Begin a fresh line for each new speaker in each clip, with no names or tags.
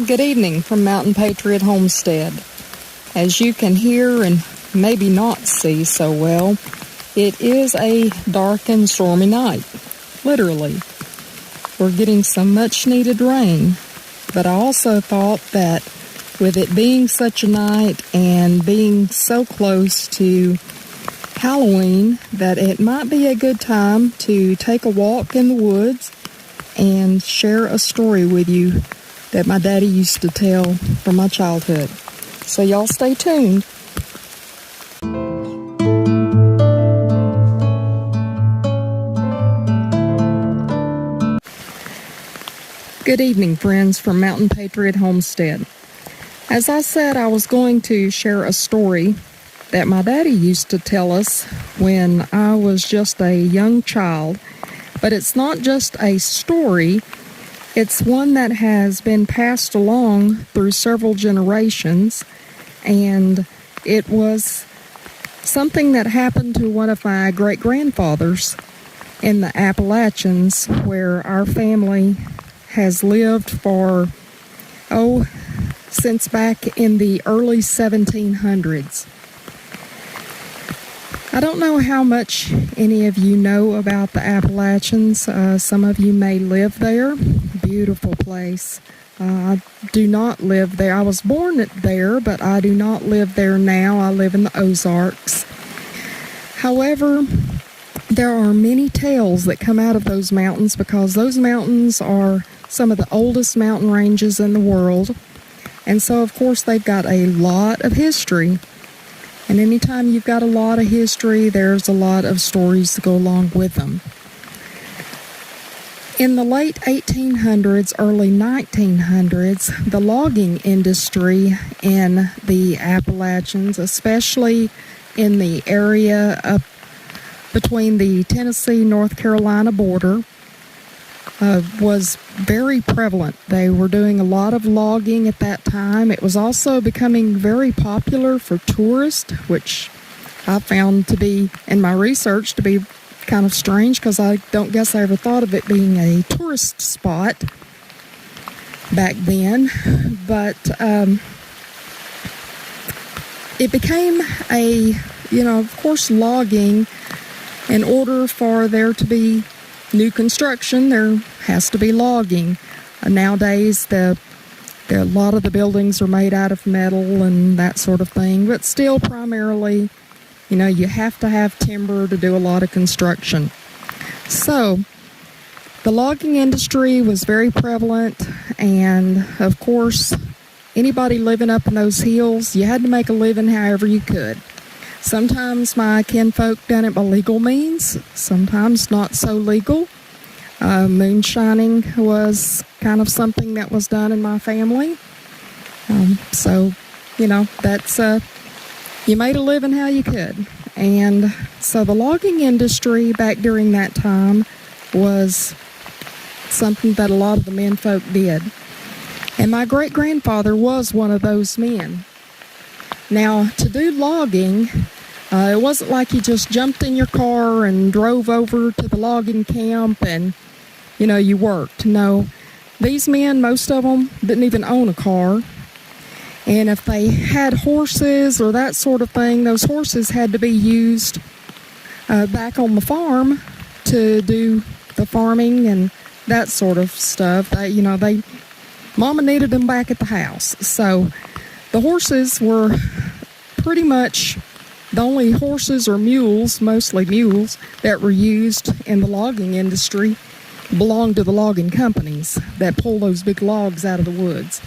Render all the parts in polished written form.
Good evening from Mountain Patriot Homestead. As you can hear and maybe not see so well, it is a dark and stormy night, literally. We're getting some much needed rain, but I also thought that with it being such a night and being so close to Halloween, that it might be a good time to take a walk in the woods and share a story with you that my daddy used to tell from my childhood. So y'all stay tuned. Good evening, friends from Mountain Patriot Homestead. As I said, I was going to share a story that my daddy used to tell us when I was just a young child. But it's not just a story. It's one that has been passed along through several generations, and it was something that happened to one of my great-grandfathers in the Appalachians, where our family has lived for, since back in the early 1700s. I don't know how much any of you know about the Appalachians. Some of you may live there. Beautiful place. I do not live there. I was born there, but I do not live there now. I live in the Ozarks. However, there are many tales that come out of those mountains because those mountains are some of the oldest mountain ranges in the world. And so, of course, they've got a lot of history. And anytime you've got a lot of history, there's a lot of stories to go along with them. In the late 1800s, early 1900s, the logging industry in the Appalachians, especially in the area up between the Tennessee-North Carolina border, was very prevalent. They were doing a lot of logging at that time. It was also becoming very popular for tourists, which I found to be, in my research, to be kind of strange because I don't guess I ever thought of it being a tourist spot back then. But it became of course, logging. In order for there to be new construction, there has to be logging. Nowadays, a lot of the buildings are made out of metal and that sort of thing, but still primarily, you have to have timber to do a lot of construction. So, the logging industry was very prevalent, and of course, anybody living up in those hills, you had to make a living however you could. Sometimes my kinfolk done it by legal means, sometimes not so legal. Moonshining was kind of something that was done in my family. That's, you made a living how you could. And so the logging industry back during that time was something that a lot of the menfolk did. And my great-grandfather was one of those men. Now, to do logging, it wasn't like you just jumped in your car and drove over to the logging camp and, you worked. No, these men, most of them, didn't even own a car. And if they had horses or that sort of thing, those horses had to be used back on the farm to do the farming and that sort of stuff. Mama needed them back at the house. So the horses were pretty much the only horses or mules, mostly mules, that were used in the logging industry belonged to the logging companies that pull those big logs out of the woods.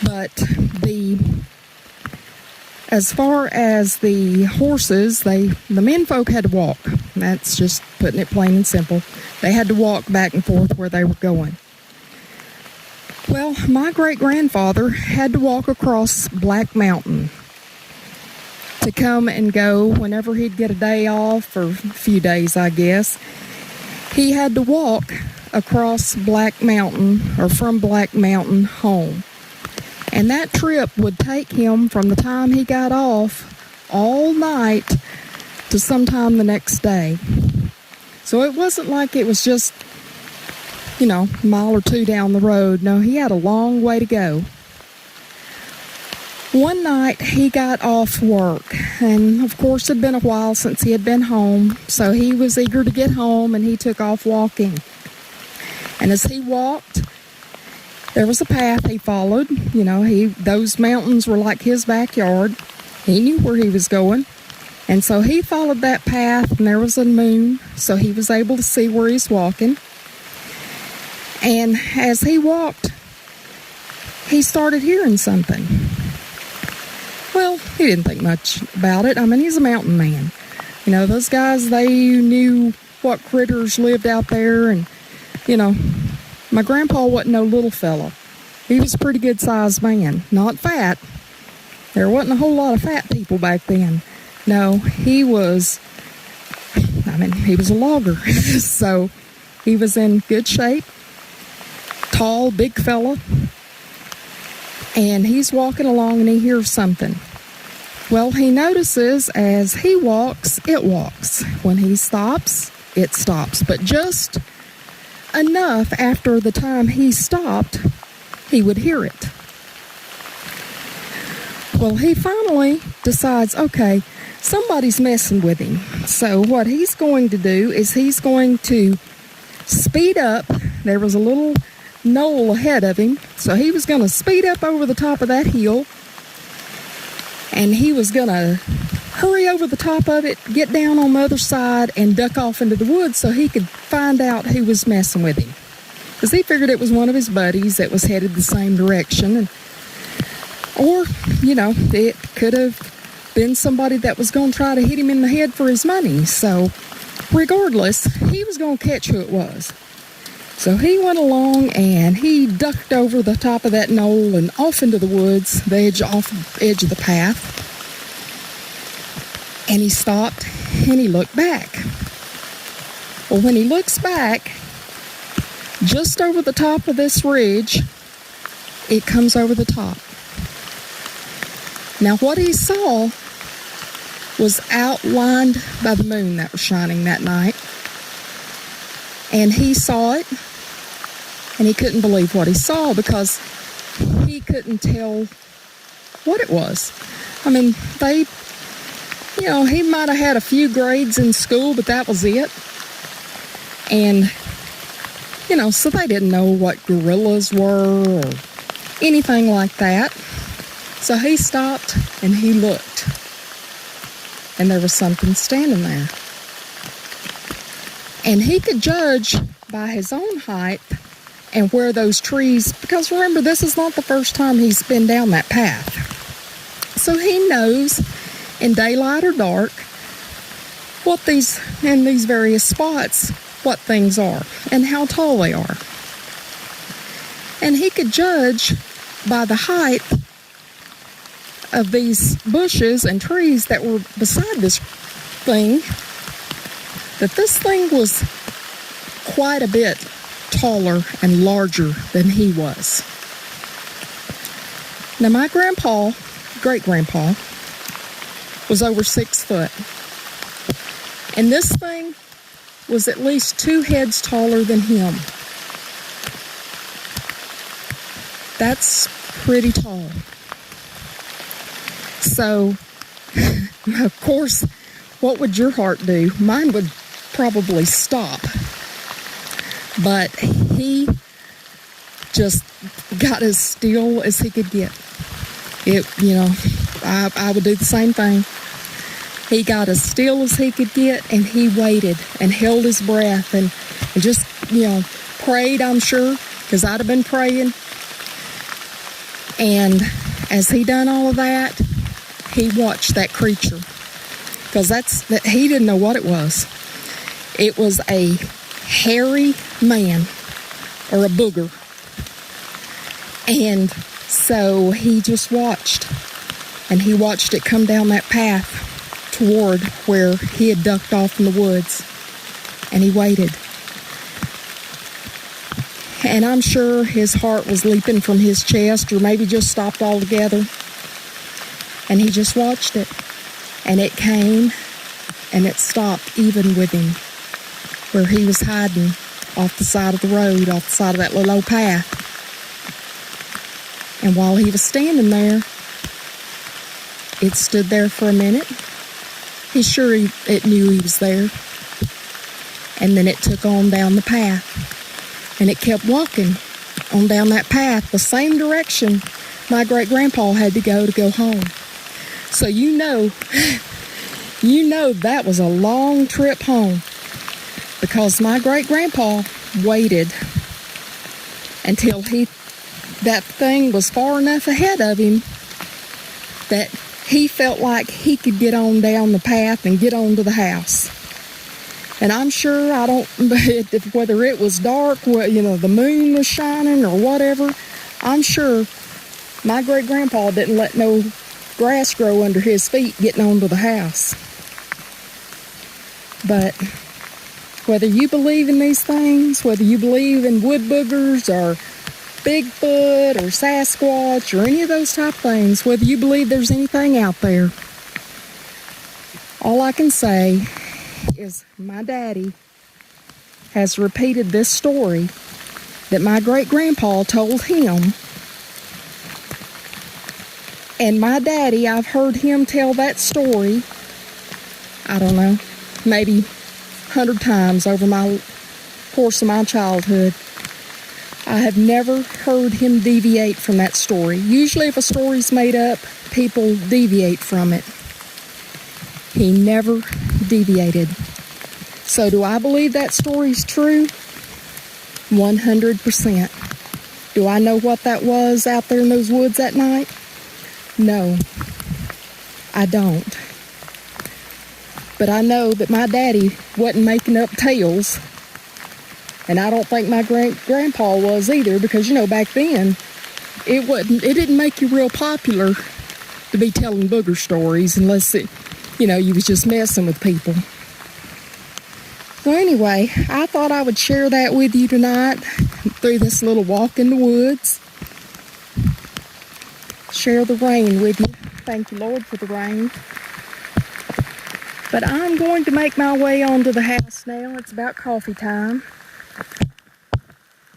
But as far as the horses, the menfolk had to walk. That's just putting it plain and simple. They had to walk back and forth where they were going. Well, my great-grandfather had to walk across Black Mountain to come and go whenever he'd get a day off, or a few days, I guess. He had to walk across Black Mountain, or from Black Mountain home. And that trip would take him from the time he got off all night to sometime the next day. So it wasn't like it was just a mile or two down the road. No, he had a long way to go. One night he got off work, and of course it had been a while since he had been home, so he was eager to get home, and he took off walking. And as he walked, there was a path he followed. Those mountains were like his backyard. He knew where he was going. And so he followed that path, and there was a moon, so he was able to see where he's walking. And as he walked, he started hearing something. Well, he didn't think much about it. He's a mountain man. Those guys, they knew what critters lived out there. And, my grandpa wasn't no little fella. He was a pretty good-sized man. Not fat. There wasn't a whole lot of fat people back then. No, he was a logger. So he was in good shape. Tall, big fella. And he's walking along and he hears something. Well, he notices as he walks, it walks. When he stops, it stops. But just enough after the time he stopped, he would hear it. Well, he finally decides, okay, somebody's messing with him. So what he's going to do is he's going to speed up. There was a little knoll ahead of him, so he was going to speed up over the top of that hill, and he was going to hurry over the top of it, get down on the other side, and duck off into the woods so he could find out who was messing with him. Because he figured it was one of his buddies that was headed the same direction, or, it could have been somebody that was going to try to hit him in the head for his money. So regardless, he was going to catch who it was. So he went along and he ducked over the top of that knoll and off into the woods, the edge of the path. And he stopped and he looked back. Well, when he looks back, just over the top of this ridge, it comes over the top. Now what he saw was outlined by the moon that was shining that night. And he saw it, and he couldn't believe what he saw because he couldn't tell what it was. He might have had a few grades in school, but that was it. And, so they didn't know what gorillas were or anything like that. So he stopped and he looked, and there was something standing there. And he could judge by his own height and where those trees, because remember, this is not the first time he's been down that path. So he knows in daylight or dark what these various spots, what things are and how tall they are. And he could judge by the height of these bushes and trees that were beside this thing that this thing was quite a bit taller and larger than he was. Now my great-grandpa, was over 6 foot. And this thing was at least 2 heads taller than him. That's pretty tall. So, of course, what would your heart do? Mine would probably stop. But he just got as still as he could get. I would do the same thing. He got as still as he could get, and he waited and held his breath and just, prayed, I'm sure, because I'd have been praying. And as he done all of that, he watched that creature, because he didn't know what it was. It was a hairy man, or a booger. And so he just watched, and he watched it come down that path toward where he had ducked off in the woods, and he waited. And I'm sure his heart was leaping from his chest, or maybe just stopped altogether. And he just watched it, and it came, and it stopped even with him where he was hiding. off the side of the road, off the side of that little old path. And while he was standing there, it stood there for a minute. He's sure it knew he was there. And then it took on down the path. And it kept walking on down that path, the same direction my great-grandpa had to go home. So you know that was a long trip home, because my great-grandpa waited until that thing was far enough ahead of him that he felt like he could get on down the path and get on to the house. And I'm sure, whether it was dark, the moon was shining or whatever, I'm sure my great-grandpa didn't let no grass grow under his feet getting onto the house. But whether you believe in these things, whether you believe in wood boogers or Bigfoot or Sasquatch or any of those type of things, whether you believe there's anything out there, all I can say is my daddy has repeated this story that my great-grandpa told him. And my daddy, I've heard him tell that story, I don't know, maybe 100 times over my course of my childhood. I have never heard him deviate from that story. Usually if a story's made up, people deviate from it. He never deviated. So do I believe that story's true? 100%. Do I know what that was out there in those woods that night? No, I don't. But I know that my daddy wasn't making up tales. And I don't think my grandpa was either, because, back then, it didn't make you real popular to be telling booger stories unless you was just messing with people. So anyway, I thought I would share that with you tonight through this little walk in the woods. Share the rain with you. Thank you, Lord, for the rain. But I'm going to make my way onto the house now. It's about coffee time.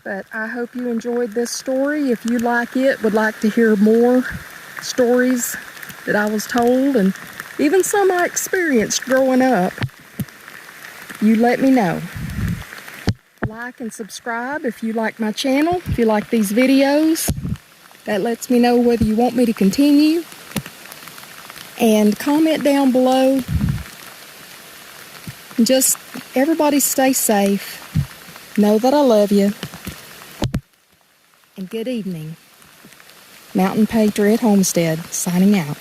But I hope you enjoyed this story. If you like it, would like to hear more stories that I was told, and even some I experienced growing up, you let me know. Like and subscribe if you like my channel, if you like these videos. That lets me know whether you want me to continue. And comment down below. And just, everybody stay safe. Know that I love you. And good evening. Mountain Patriot Homestead, signing out.